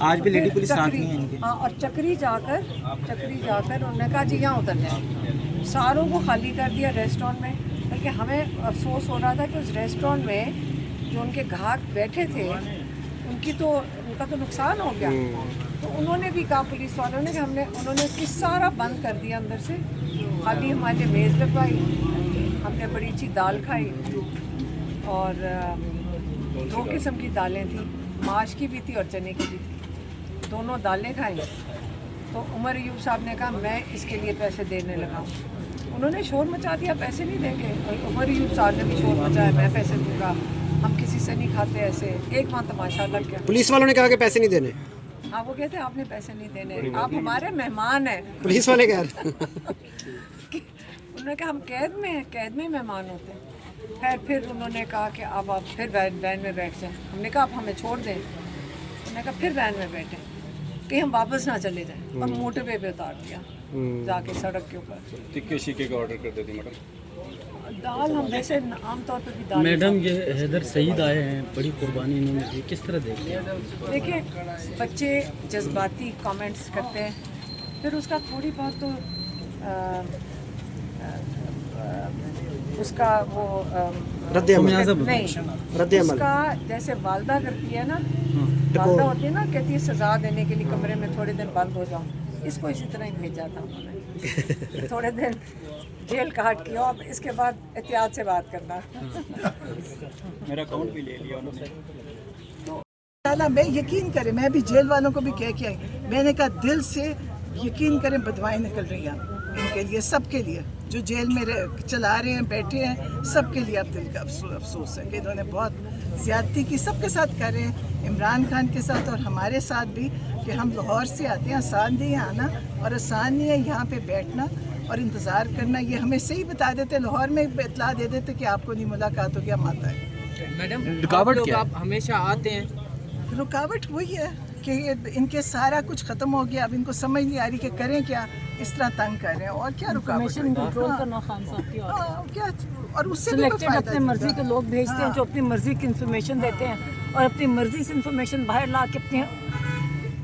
آج بھی lady police ساتھ نہیں ہے ان کے؟ ہاں، اور چکری جا کر انہوں نے کہا جی یہاں اترنا ہے، ساروں کو خالی کر دیا ریسٹورینٹ میں، بلکہ ہمیں افسوس ہو رہا تھا کہ اس ریسٹورینٹ میں جو ان کے گاہک بیٹھے تھے ان کا تو نقصان ہو گیا، تو انہوں نے بھی کہا پولیس والوں نے کہ انہوں نے اس کی سارا بند کر دیا اندر سے، خالی ہمارے میز لگوائی، ہم نے بڑی اچھی دال کھائی اور 2 قسم کی دالیں تھیں، ماش کی بھی تھی اور چنے کی بھی تھی، دونوں دالیں کھائیں۔ تو عمر ایوب صاحب نے کہا میں اس کے لیے پیسے دینے لگا ہوں، انہوں نے شور مچا دیا پیسے نہیں دیں گے، اور عمر ایوب صاحب نے بھی شور مچایا میں پیسے دوں گا، ہم کسی سے نہیں کھاتے ایسے، ایک وہاں تماشا لگ گیا۔ پولیس والوں نے کہا کہ پیسے نہیں دینے، ہاں وہ کہتے ہیں آپ نے پیسے نہیں دینے، آپ ہمارے مہمان ہیں، پولیس والے کہہ رہے ہیں۔ انہوں نے کہا ہم قید میں مہمان ہوتے ہیں۔ پھر انہوں نے کہا کہ اب آپ پھر وین میں بیٹھ جائیں، ہم نے کہا آپ ہمیں چھوڑ دیں، انہوں نے کہا پھر وین میں بیٹھیں کہ ہم واپس نہ چلے جائیں، اور موٹر وے پہ اتار دیا جا کے سڑک کے اوپر۔ ٹکے شیکے کا آرڈر کر دیتی میڈم؟ دال ہم ویسے عام طور پہ بھی دال میڈم یہ حیدر سعید آئے ہیں، بڑی قربانی انہوں نے دی، کس طرح دیکھتے ہیں؟ دیکھیں بچے جذباتی کامنٹس کرتے ہیں، پھر اس کا تھوڑی بہت تو اس کا وہ رد عمل نہیں، رد اس عمل کا جیسے والدہ کرتی ہے نا، والدہ ہوتی ہے نا، کہتی ہے سزا دینے کے لیے کمرے میں تھوڑے دن بند ہو جاؤں، اس کو اسی طرح ہی بھیجا تھا انہوں نے، تھوڑے دن جیل کاٹ کی، اب اس کے بعد احتیاط سے بات کرنا۔ میرا اکاؤنٹ بھی لے لیا انہوں نے۔ میں یقین کریں، میں بھی جیل والوں کو بھی کہہ کے آئی، میں نے کہا دل سے یقین کریں بدوائیں نکل رہی ہیں ان کے لیے، سب کے لیے جو جیل میں چلا رہے ہیں بیٹھے ہیں، سب کے لیے اب دل کا افسوس ہے کہ انہوں نے بہت زیادتی کی، سب کے ساتھ کر رہے ہیں، عمران خان کے ساتھ اور ہمارے ساتھ بھی، کہ ہم لاہور سے آتے ہیں، آسان نہیں ہے آنا اور آسان نہیں ہے یہاں پہ بیٹھنا اور انتظار کرنا، یہ ہمیں صحیح بتا دیتے، لاہور میں اطلاع دے دیتے کہ آپ کو نہیں ملاقات ہو گیا، ہم آتا ہے۔ میڈم رکاوٹ کیا؟ آپ ہمیشہ آتے ہیں، رکاوٹ وہی ہے کہ ان کے سارا کچھ ختم ہو گیا، اب ان کو سمجھ نہیں آ رہی کہ کریں کیا، اس طرح تنگ کر رہے ہیں، اور کیا رکاوٹ ہے؟ کنٹرول کرنا خان صاحب کی، کیا، اور اس سے بھی کوئی فائدہ اپنی مرضی کے لوگ بھیجتے ہیں جو اپنی مرضی کی انفارمیشن دیتے ہیں، اور اپنی مرضی سے انفارمیشن باہر لا کے اپنے،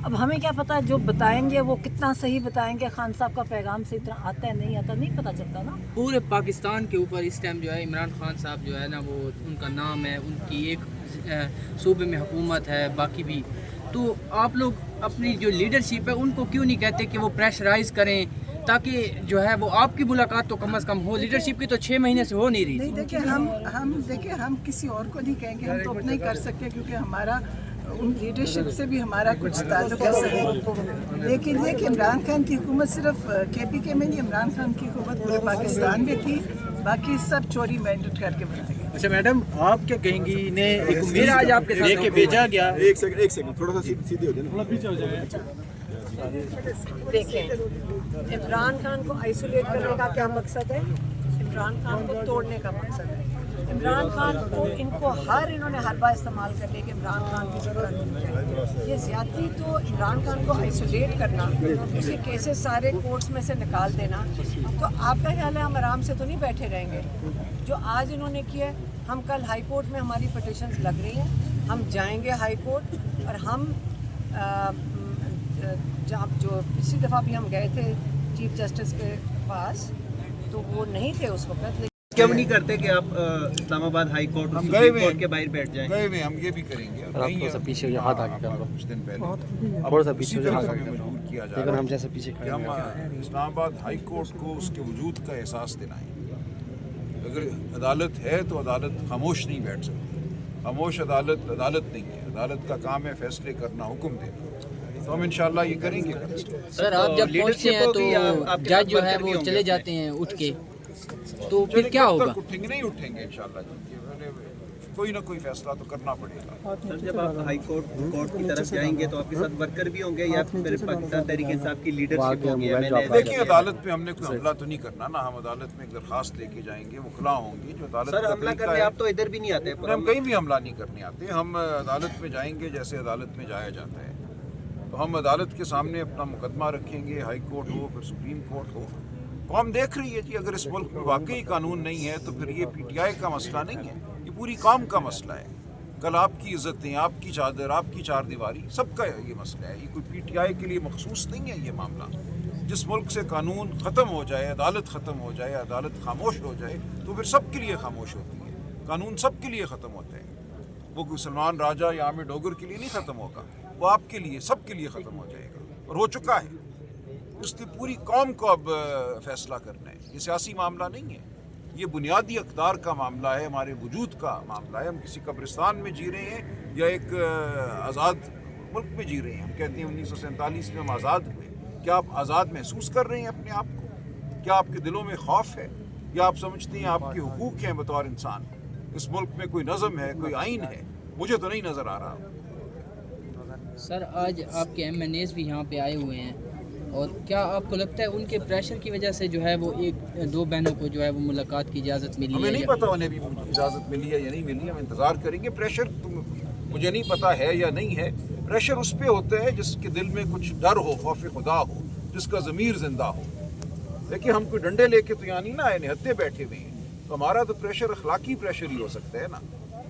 اب ہمیں کیا پتا جو بتائیں گے وہ کتنا صحیح بتائیں گے، خان صاحب کا پیغام سے اتنا آتا ہے نہیں آتا، نہیں پتہ چلتا نا۔ پورے پاکستان کے اوپر اس ٹائم جو ہے عمران خان صاحب جو ہے نا، وہ ان کا نام ہے، ان کی ایک صوبے میں حکومت ہے، باقی بھی، تو آپ لوگ اپنی جو لیڈرشپ ہے ان کو کیوں نہیں کہتے کہ وہ پریشرائز کریں، تاکہ جو ہے وہ آپ کی ملاقات تو کم از کم ہو؟ لیڈرشپ کی تو 6 مہینے سے ہو نہیں رہی نہیں، دیکھیں ہم کسی اور کو نہیں کہیں گے، ہم تو اپنا ہی کر سکتے کیونکہ ہمارا ان لیڈرشپ سے بھی ہمارا کچھ تعلق ہے، لیکن یہ کہ عمران خان کی حکومت صرف KPK میں نہیں، عمران خان کی حکومت پورے پاکستان میں تھی، باقی سب چوری مینڈیٹ کر کے بنائے گئے۔ اچھا میڈم، آپ کیا کہیں گی انہیں ایک امید آج آپ کے ساتھ لے کے بھیجا گیا؟ ایک سیکنڈ تھوڑا سا سیدھے ہو جائیں، تھوڑا پیچھے ہو جائیں۔ دیکھیں عمران خان کو آئسولیٹ کرنے کا کیا مقصد ہے؟ عمران خان کو توڑنے کا مقصد ہے۔ عمران خان کو انہوں نے ہر بار استعمال کر لیا کہ عمران خان کی ضرورت نہیں ہے، یہ زیادتی تو عمران خان کو آئسولیٹ کرنا، اس کے کیسز سارے کورٹس میں سے نکال دینا، تو آپ کا خیال ہے ہم آرام سے تو نہیں بیٹھے رہیں گے؟ جو آج انہوں نے کیا ہے، ہم کل ہائی کورٹ میں ہماری پٹیشنز لگ رہی ہیں، ہم جائیں گے ہائی کورٹ، اور ہم جو پچھلی دفعہ بھی ہم گئے تھے چیف جسٹس کے پاس تو وہ نہیں تھے اس وقت، لیکن کیوں نہیں کرتے کہ آپ اسلام آباد ہائی کورٹ اور سپریم کورٹ کے باہر بیٹھ جائیں؟ گئے ہوئے ہم یہ بھی کریں گے، تھوڑا سا پیچھے ہو جائے، ہاتھ آگے کر لو، کچھ دن پہلے تھوڑا سا پیچھے ہو جائے، ہاتھ آگے کر لو، مجبور کیا جا لیکن رہا ہم جیسے پیچھے کہ کھڑے ہم ہیں۔ اسلام آباد ہائی کورٹ کو اس کے وجود کا احساس دلائیں۔ اگر عدالت ہے تو عدالت خاموش نہیں بیٹھ سکتی، خاموش عدالت نہیں ہے، عدالت کا کام ہے فیصلے کرنا، حکم دینا، تو ہم انشاءاللہ یہ کریں گے۔ سر آپ جب پہنچتے ہیں تو جج جو ہے وہ چلے جاتے ہیں اٹھ کے، تو پھر کیا ہوگا؟ اٹھیں گے نہیں اٹھیں گے انشاءاللہ، کوئی نہ کوئی فیصلہ تو کرنا پڑے گا۔ سر جب آپ ہائی کورٹ کی طرف جائیں گے تو آپ کے ساتھ ورکر بھی ہوں گے یا پھر پاکستان تحریک انصاف کی لیڈرشپ ہوگی؟ دیکھیں عدالت میں ہم نے کوئی حملہ تو نہیں کرنا نا، ہم عدالت میں ایک درخواست لے کے جائیں گے، وہ کھلا ہوں گی جو عدالت سر حملہ کرنے آپ تو ادھر بھی نہیں آتے؟ ہم کہیں بھی حملہ نہیں کرنے آتے، ہم عدالت میں جائیں گے جیسے عدالت میں جایا جاتا ہے، تو ہم عدالت کے سامنے اپنا مقدمہ رکھیں گے، ہائی کورٹ ہو پھر سپریم کورٹ ہو۔ قوم دیکھ رہی ہے جی، اگر اس ملک میں واقعی قانون نہیں ہے تو پھر یہ PTI کا مسئلہ نہیں ہے، یہ پوری قوم کا مسئلہ ہے۔ کل آپ کی عزتیں، آپ کی چادر، آپ کی چار دیواری، سب کا یہ مسئلہ ہے. یہ کوئی پی ٹی آئی کے لیے مخصوص نہیں ہے یہ معاملہ. جس ملک سے قانون ختم ہو جائے، عدالت ختم ہو جائے، عدالت خاموش ہو جائے تو پھر سب کے لیے خاموش ہوتی ہے. قانون سب کے لیے ختم ہوتا ہے. وہ کوئی سلمان راجہ یا عامر ڈوگر کے لیے نہیں ختم ہوگا، وہ آپ کے لیے، سب کے لیے ختم ہو جائے گا، اور ہو چکا ہے. اس کی پوری قوم کو اب فیصلہ کرنا ہے. یہ سیاسی معاملہ نہیں ہے، یہ بنیادی اقدار کا معاملہ ہے، ہمارے وجود کا معاملہ ہے. ہم کسی قبرستان میں جی رہے ہیں یا ایک آزاد ملک میں جی رہے ہیں. ہم کہتے ہیں 1947 میں ہم آزاد ہوئے. کیا آپ آزاد محسوس کر رہے ہیں اپنے آپ کو؟ کیا آپ کے دلوں میں خوف ہے، یا آپ سمجھتے ہیں آپ کے حقوق ہیں بطور انسان؟ اس ملک میں کوئی نظم ہے، کوئی آئین ہے؟ مجھے تو نہیں نظر آ رہا. سر آج آپ کے ایم این ایز بھی یہاں پہ آئے ہوئے ہیں، اور کیا آپ کو لگتا ہے ان کے پریشر کی وجہ سے جو ہے وہ ایک دو بہنوں کو جو ہے وہ ملاقات کی اجازت ملی ہے؟ ہمیں نہیں پتا انہیں بھی اجازت ملی ہے یا نہیں ملی. ہم انتظار کریں گے. پریشر مجھے نہیں پتا ہے یا نہیں ہے. پریشر اس پہ ہوتا ہے جس کے دل میں کچھ ڈر ہو، خوف خدا ہو، جس کا ضمیر زندہ ہو. لیکن ہم کوئی ڈنڈے لے کے تو یہاں نہیں نا آئے، نہتے بیٹھے ہوئے ہیں. تو ہمارا تو پریشر اخلاقی پریشر ہی ہو سکتا ہے نا.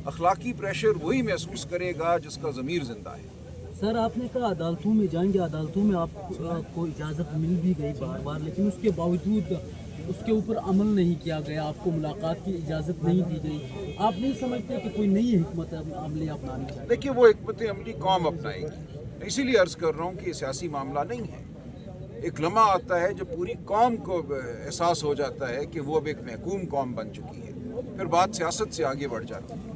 اخلاقی پریشر وہی محسوس کرے گا جس کا ضمیر زندہ ہے. سر آپ نے کہا عدالتوں میں جائیں گے، عدالتوں میں آپ کو اجازت مل بھی گئی بار بار، لیکن اس کے باوجود اس کے اوپر عمل نہیں کیا گیا، آپ کو ملاقات کی اجازت نہیں دی گئی. آپ نہیں سمجھتے کہ کوئی نئی حکمت عملی اپنانی چاہیے؟ دیکھیے وہ حکمت عملی قوم اپنائے گی. اسی لیے عرض کر رہا ہوں کہ یہ سیاسی معاملہ نہیں ہے. ایک لمحہ آتا ہے جب پوری قوم کو احساس ہو جاتا ہے کہ وہ اب ایک محکوم قوم بن چکی ہے، پھر بات سیاست سے آگے بڑھ جاتی ہے.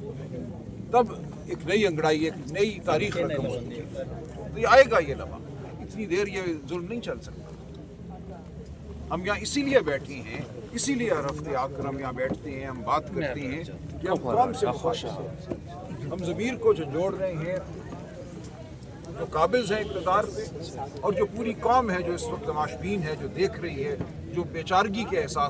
تب ایک نئی انگڑائی، ایک نئی تاریخ رقم ہوتی ہے. تو یہ آئے گا یہ لمحہ. اتنی دیر یہ ظلم نہیں چل سکتا. ہم یہاں اسی لیے بیٹھے ہیں، اسی لیے ہر ہفتے آ کر ہم یہاں بیٹھتے ہیں، ہم بات کرتے ہیں کہ ہم قوم سے خوش ہیں. ہم ضمیر کو جھنجھوڑ رہے ہیں، جو قابض ہیں اقتدار پہ، اور جو پوری قوم ہے جو اس وقت تماشبین ہے، جو دیکھ رہی ہے، جو بیچارگی کے احساس